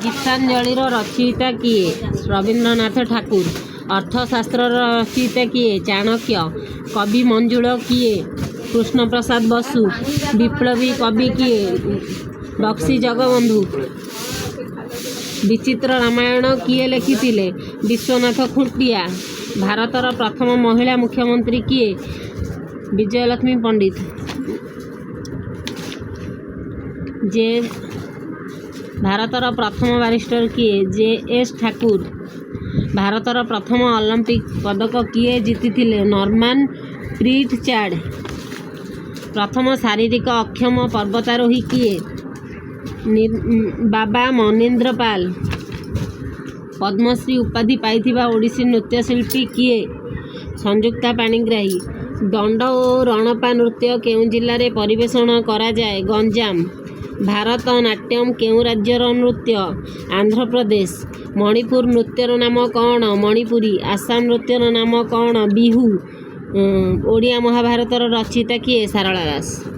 गीतांजलि रचयिता किए? रवींद्रनाथ ठाकुर। अर्थशास्त्र रचयिता किए? चाणक्य। कवि मंजुल किए? कृष्ण प्रसाद बसु। विप्लवी कवि किए? बक्सी जगबंधु। विचित्र रामायण किए लिखिथिले? विश्वनाथ खुंटिया। भारतर प्रथम महिला मुख्यमंत्री किए? विजयलक्ष्मी पंडित। भारतर प्रथम बारिस्टर किए? जे.एस. ठाकुर। भारतर प्रथम ओलंपिक पदक किए जीतिथिले? नॉर्मन प्रिटचार्ड। प्रथम शारीरिक अक्षम पर्वतारोही किए? बाबा मनिंद्र पाल। पद्मश्री उपाधि पाइथिबा ओडिसी नृत्यशिल्पी किए? संयुक्ता पाणिग्राही। दंड और रणपा नृत्य केउं जिल्ला रे परिवेषण करा जाए? गंजाम। भारत नाट्यम केउं राज्यर नृत्य? आंध्र प्रदेश। मणिपुर नृत्यर नाम कौन? मणिपुरी। आसाम नृत्यर नाम कौन? बिहू। ओडिया महाभारतर रचयिता किए? सारला दास।